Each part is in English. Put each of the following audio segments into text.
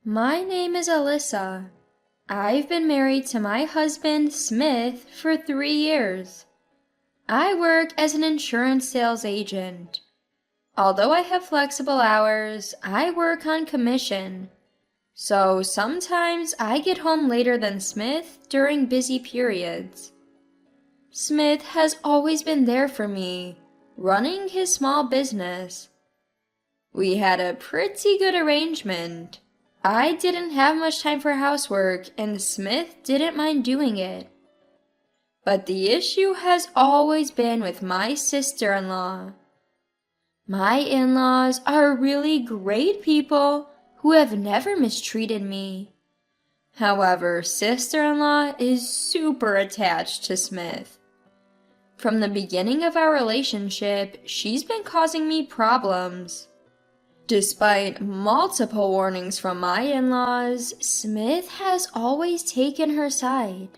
My name is Alyssa. I've been married to my husband, Smith, for 3 years. I work as an insurance sales agent. Although I have flexible hours, I work on commission. So sometimes I get home later than Smith during busy periods. Smith has always been there for me, running his small business. We had a pretty good arrangement. I didn't have much time for housework, and Smith didn't mind doing it. But the issue has always been with my sister-in-law. My in-laws are really great people who have never mistreated me. However, sister-in-law is super attached to Smith. From the beginning of our relationship, she's been causing me problems. Despite multiple warnings from my in-laws, Smith has always taken her side.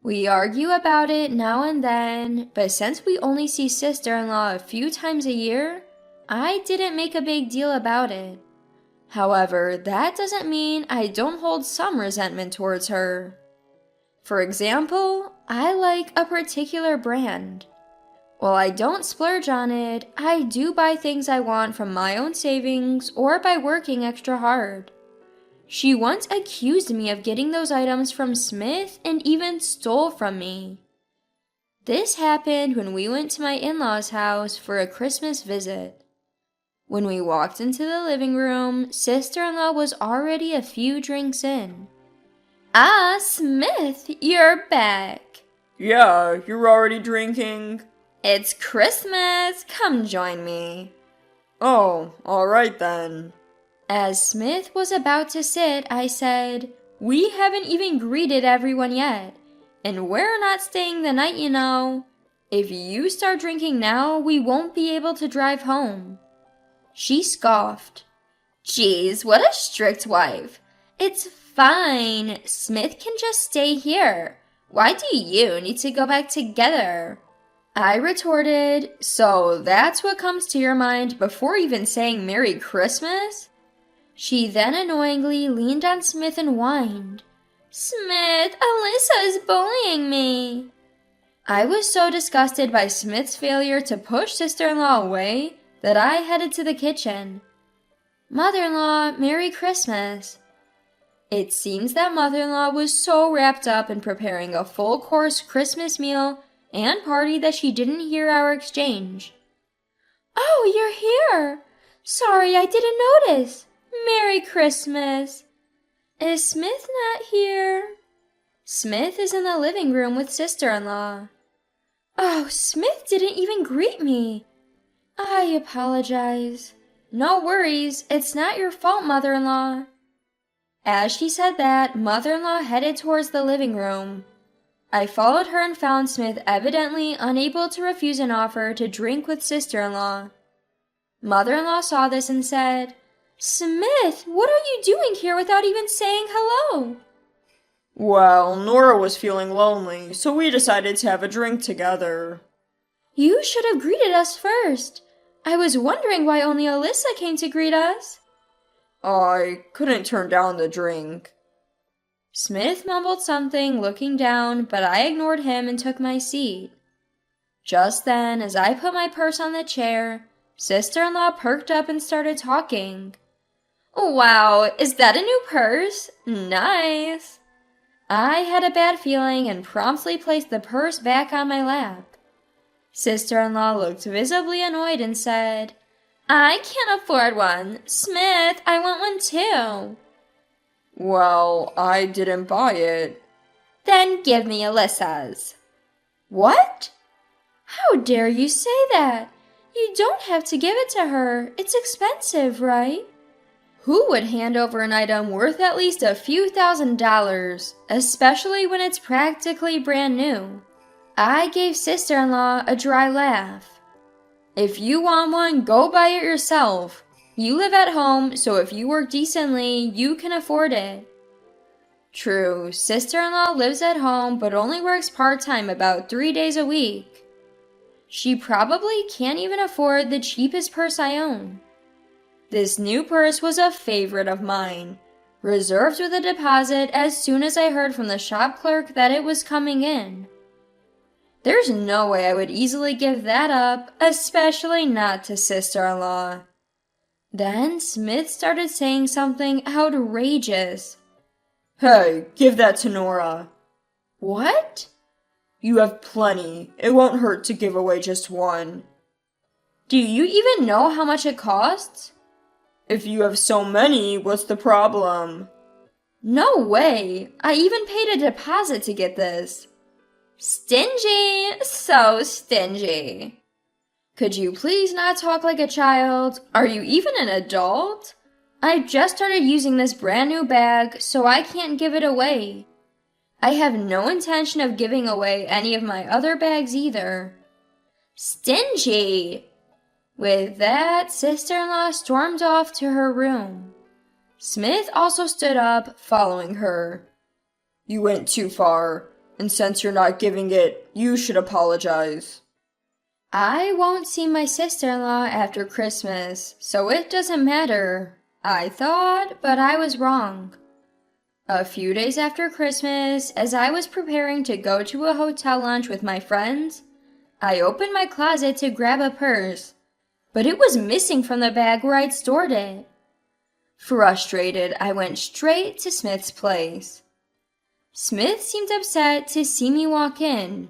We argue about it now and then, but since we only see sister-in-law a few times a year, I didn't make a big deal about it. However, that doesn't mean I don't hold some resentment towards her. For example, I like a particular brand. While I don't splurge on it, I do buy things I want from my own savings or by working extra hard. She once accused me of getting those items from Smith and even stole from me. This happened when we went to my in-laws' house for a Christmas visit. When we walked into the living room, sister-in-law was already a few drinks in. "Ah, Smith, you're back." "Yeah, you're already drinking?" "It's Christmas, come join me." "Oh, alright then." As Smith was about to sit, I said, "We haven't even greeted everyone yet, and we're not staying the night, you know. If you start drinking now, we won't be able to drive home." She scoffed. "Geez, what a strict wife. It's fine. Smith can just stay here. Why do you need to go back together?" I retorted, "So that's what comes to your mind before even saying Merry Christmas?" She then annoyingly leaned on Smith and whined, "Smith, Alyssa is bullying me." I was so disgusted by Smith's failure to push sister-in-law away that I headed to the kitchen. "Mother-in-law, Merry Christmas." It seems that mother-in-law was so wrapped up in preparing a full-course Christmas meal and party that she didn't hear our exchange. "Oh, you're here! Sorry, I didn't notice. Merry Christmas." "Is Smith not here?" "Smith is in the living room with sister-in-law." "Oh, Smith didn't even greet me." "I apologize." "No worries, it's not your fault, mother-in-law." As she said that, mother-in-law headed towards the living room. I followed her and found Smith evidently unable to refuse an offer to drink with sister-in-law. Mother-in-law saw this and said, "Smith, what are you doing here without even saying hello?" "Well, Nora was feeling lonely, so we decided to have a drink together." "You should have greeted us first. I was wondering why only Alyssa came to greet us." "I couldn't turn down the drink." Smith mumbled something, looking down, but I ignored him and took my seat. Just then, as I put my purse on the chair, sister-in-law perked up and started talking. "Wow, is that a new purse? Nice." I had a bad feeling and promptly placed the purse back on my lap. Sister-in-law looked visibly annoyed and said, "I can't afford one. Smith, I want one too." "Well, I didn't buy it." "Then give me Alyssa's." "What? How dare you say that? You don't have to give it to her. It's expensive, right?" Who would hand over an item worth at least a few $1,000s, especially when it's practically brand new? I gave sister-in-law a dry laugh. "If you want one, go buy it yourself. You live at home, so if you work decently, you can afford it." True, sister-in-law lives at home but only works part-time about 3 days a week. She probably can't even afford the cheapest purse I own. This new purse was a favorite of mine. reserved with a deposit as soon as I heard from the shop clerk that it was coming in. There's no way I would easily give that up, especially not to sister-in-law. Then Smith started saying something outrageous. Hey, give that to Nora. What? You have plenty. It won't hurt to give away just one. Do you even know how much it costs? If you have so many, what's the problem? No way! I even paid a deposit to get this. Stingy! So stingy. Could you please not talk like a child? Are you even an adult? I just started using this brand new bag, so I can't give it away. I have no intention of giving away any of my other bags either. Stingy! With that, sister-in-law stormed off to her room. Smith also stood up, following her. You went too far, and since you're not giving it, you should apologize. I won't see my sister-in-law after Christmas, so it doesn't matter. I thought, but I was wrong. A few days after Christmas, as I was preparing to go to a hotel lunch with my friends, I opened my closet to grab a purse, but it was missing from the bag where I'd stored it. Frustrated, I went straight to Smith's place. Smith seemed upset to see me walk in,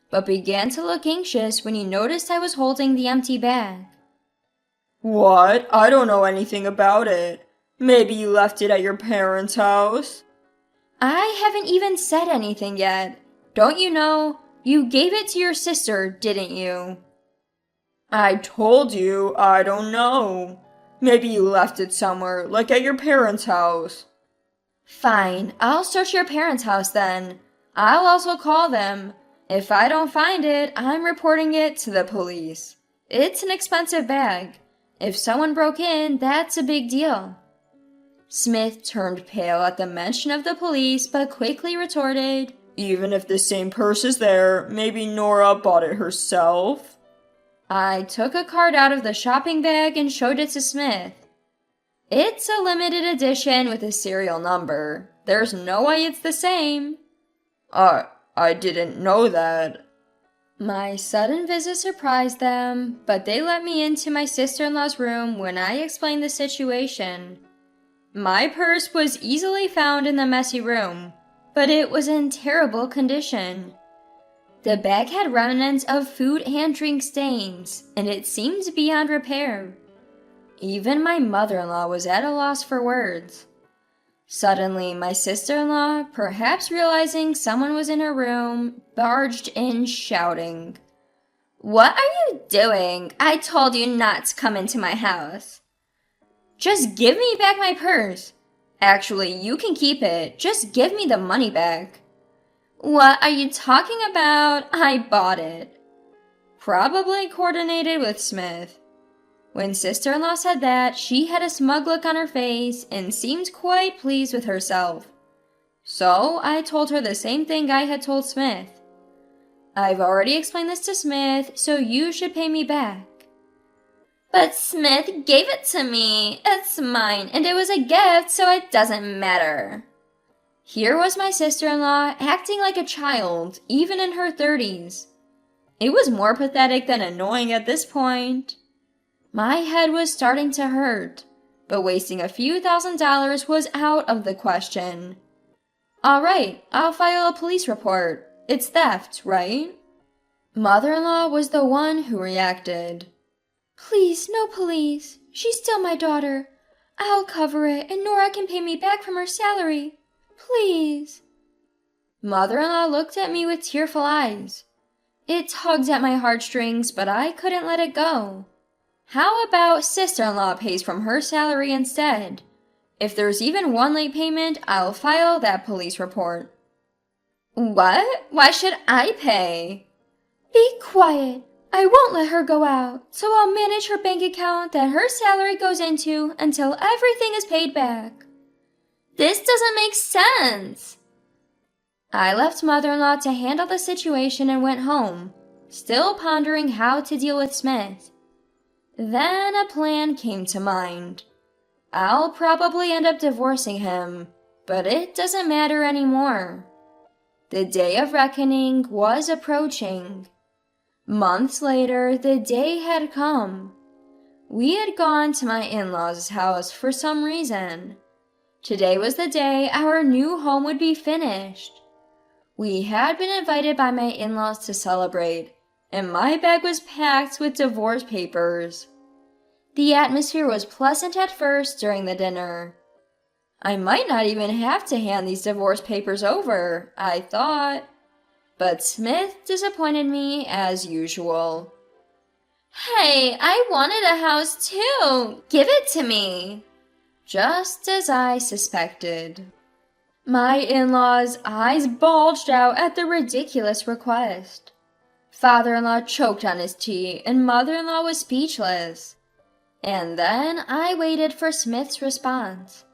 but began to look anxious when he noticed I was holding the empty bag. What? I don't know anything about it. Maybe you left it at your parents' house? I haven't even said anything yet. Don't you know? You gave it to your sister, didn't you? I told you, I don't know. Maybe you left it somewhere, like at your parents' house. Fine, I'll search your parents' house then. I'll also call them. If I don't find it, I'm reporting it to the police. It's an expensive bag. If someone broke in, that's a big deal. Smith turned pale at the mention of the police, but quickly retorted, Even if the same purse is there, maybe Nora bought it herself? I took a card out of the shopping bag and showed it to Smith. It's a limited edition with a serial number. There's no way it's the same. I didn't know that. My sudden visit surprised them, but they let me into my sister-in-law's room when I explained the situation. My purse was easily found in the messy room, but it was in terrible condition. The bag had remnants of food and drink stains, and it seemed beyond repair. Even my mother-in-law was at a loss for words. Suddenly, my sister-in-law, perhaps realizing someone was in her room, barged in shouting, "What are you doing? I told you not to come into my house." "Just give me back my purse. Actually, you can keep it. Just give me the money back." "What are you talking about? I bought it." Probably coordinated with Smith. When sister-in-law said that, she had a smug look on her face and seemed quite pleased with herself. So I told her the same thing I had told Smith. "I've already explained this to Smith, so you should pay me back." "But Smith gave it to me. It's mine, and it was a gift, so it doesn't matter." Here was my sister-in-law acting like a child, even in her 30s. It was more pathetic than annoying at this point. My head was starting to hurt, but wasting a few $1,000s was out of the question. "All right, I'll file a police report. It's theft, right?" Mother-in-law was the one who reacted. "Please, no police. She's still my daughter. I'll cover it, and Nora can pay me back from her salary. Please." Mother-in-law looked at me with tearful eyes. It tugged at my heartstrings, but I couldn't let it go. How about sister-in-law pays from her salary instead? If there's even one late payment, I'll file that police report. "What? Why should I pay?" "Be quiet. I won't let her go out, so I'll manage her bank account that her salary goes into until everything is paid back." "This doesn't make sense." I left mother-in-law to handle the situation and went home, still pondering how to deal with Smith. Then a plan came to mind. I'll probably end up divorcing him, but it doesn't matter anymore. The day of reckoning was approaching. Months later, the day had come. We had gone to my in-laws' house for some reason. Today was the day our new home would be finished. We had been invited by my in-laws to celebrate, and my bag was packed with divorce papers. The atmosphere was pleasant at first during the dinner. I might not even have to hand these divorce papers over, I thought. But Smith disappointed me as usual. "Hey, I wanted a house too! Give it to me!" Just as I suspected. My in-laws' eyes bulged out at the ridiculous request. Father-in-law choked on his tea, and mother-in-law was speechless. And then I waited for Smith's response.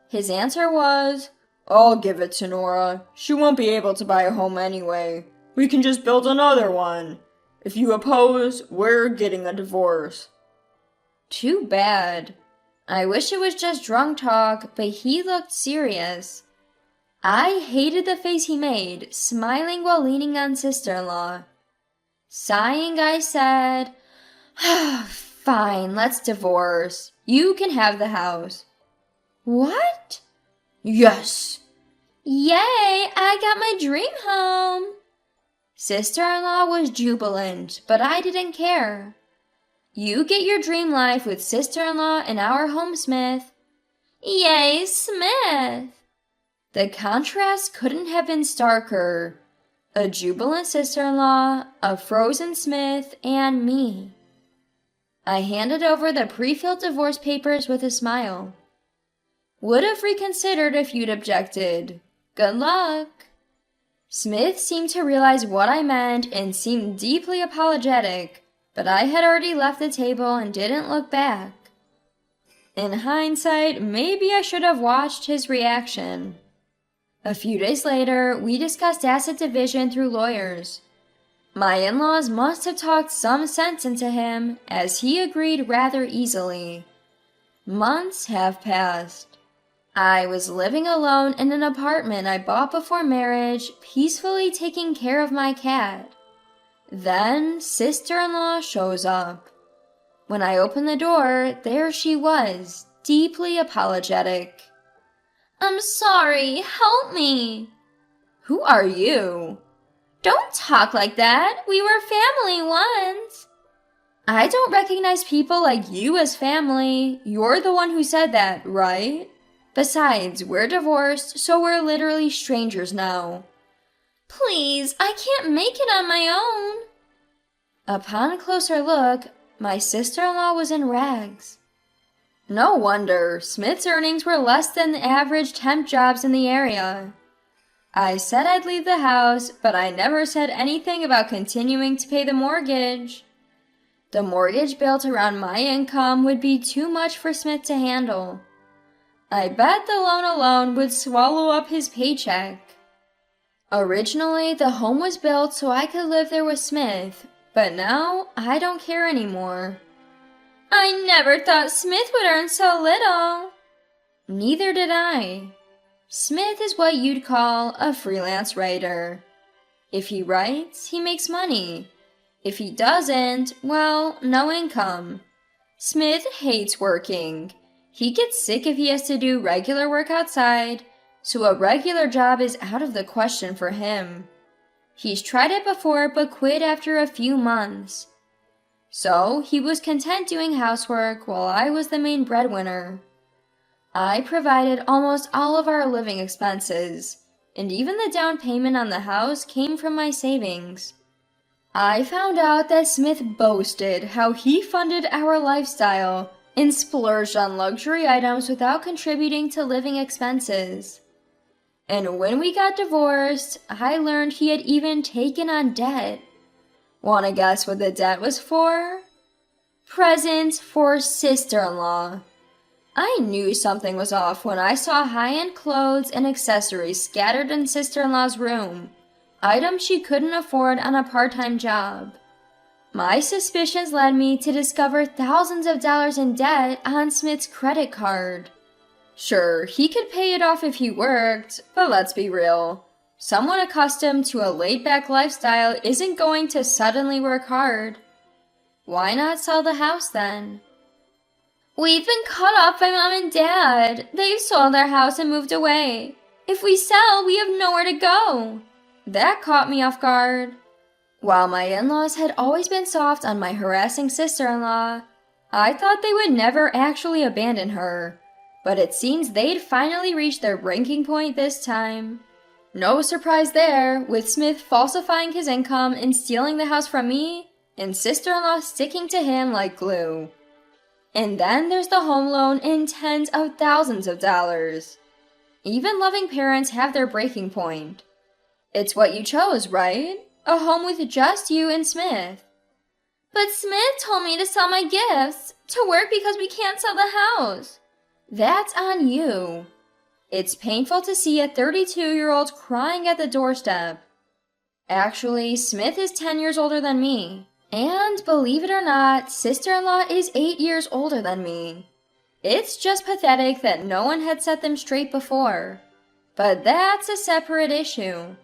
His answer was, "I'll give it to Nora. She won't be able to buy a home anyway. We can just build another one. If you oppose, we're getting a divorce." Too bad. I wish it was just drunk talk, but he looked serious. I hated the face he made, smiling while leaning on sister-in-law. Sighing, I said, "Fine, let's divorce. You can have the house." "What?" "Yes!" "Yay, I got my dream home." Sister-in-law was jubilant, but I didn't care. You get your dream life with sister-in-law in our home, Smith. Yay, Smith! The contrast couldn't have been starker. A jubilant sister-in-law, a frozen Smith, and me. I handed over the pre-filled divorce papers with a smile. "Would have reconsidered if you'd objected. Good luck." Smith seemed to realize what I meant and seemed deeply apologetic, but I had already left the table and didn't look back. In hindsight, maybe I should have watched his reaction. A few days later, we discussed asset division through lawyers. My in-laws must have talked some sense into him, as he agreed rather easily. Months have passed. I was living alone in an apartment I bought before marriage, peacefully taking care of my cat. Then sister-in-law shows up. When I opened the door, there she was, deeply apologetic. "I'm sorry, help me." "Who are you?" "Don't talk like that. We were family once." "I don't recognize people like you as family. You're the one who said that, right? Besides, we're divorced, so we're literally strangers now." "Please, I can't make it on my own." Upon a closer look, my sister-in-law was in rags. No wonder, Smith's earnings were less than the average temp jobs in the area. I said I'd leave the house, but I never said anything about continuing to pay the mortgage. The mortgage built around my income would be too much for Smith to handle. I bet the loan alone would swallow up his paycheck. Originally, the home was built so I could live there with Smith, but now I don't care anymore. "I never thought Smith would earn so little." Neither did I. Smith is what you'd call a freelance writer. If he writes, he makes money. If he doesn't, well, no income. Smith hates working. He gets sick if he has to do regular work outside, so a regular job is out of the question for him. He's tried it before but quit after a few months. So he was content doing housework while I was the main breadwinner. I provided almost all of our living expenses, and even the down payment on the house came from my savings. I found out that Smith boasted how he funded our lifestyle and splurged on luxury items without contributing to living expenses. And when we got divorced, I learned he had even taken on debt. Want to guess what the debt was for? Presents for sister-in-law. I knew something was off when I saw high-end clothes and accessories scattered in sister-in-law's room, items she couldn't afford on a part-time job. My suspicions led me to discover thousands of dollars in debt on Smith's credit card. Sure, he could pay it off if he worked, but let's be real. Someone accustomed to a laid-back lifestyle isn't going to suddenly work hard. Why not sell the house then? We've been cut off by Mom and Dad. They've sold our house and moved away. If we sell, we have nowhere to go. That caught me off guard. While my in-laws had always been soft on my harassing sister-in-law, I thought they would never actually abandon her. But it seems they'd finally reached their breaking point this time. No surprise there, with Smith falsifying his income and stealing the house from me, and sister-in-law sticking to him like glue. And then there's the home loan in tens of thousands of dollars. Even loving parents have their breaking point. It's what you chose, right? A home with just you and Smith. But Smith told me to sell my gifts, to work because we can't sell the house. That's on you. It's painful to see a 32-year-old crying at the doorstep. Actually, Smith is 10 years older than me. And believe it or not, sister-in-law is 8 years older than me. It's just pathetic that no one had set them straight before. But that's a separate issue.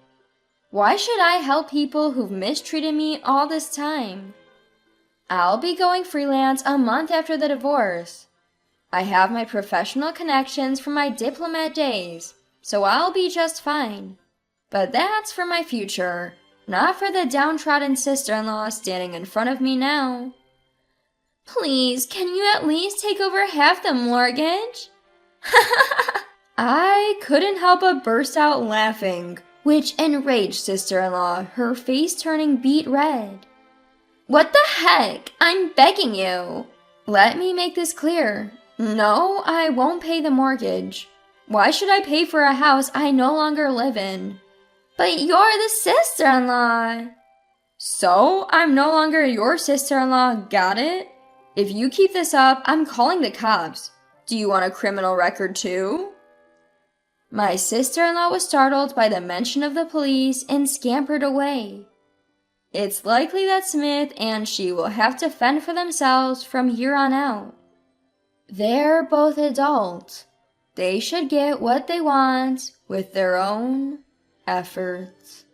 Why should I help people who've mistreated me all this time? I'll be going freelance a month after the divorce. I have my professional connections from my diplomat days, so I'll be just fine. But that's for my future, not for the downtrodden sister-in-law standing in front of me now. Please, can you at least take over half the mortgage? I couldn't help but burst out laughing, which enraged sister-in-law, her face turning beet red. What the heck? I'm begging you. Let me make this clear. No, I won't pay the mortgage. Why should I pay for a house I no longer live in? But you're the sister-in-law. So, I'm no longer your sister-in-law, got it? If you keep this up, I'm calling the cops. Do you want a criminal record too? My sister-in-law was startled by the mention of the police and scampered away. It's likely that Smith and she will have to fend for themselves from here on out. They're both adults. They should get what they want with their own efforts.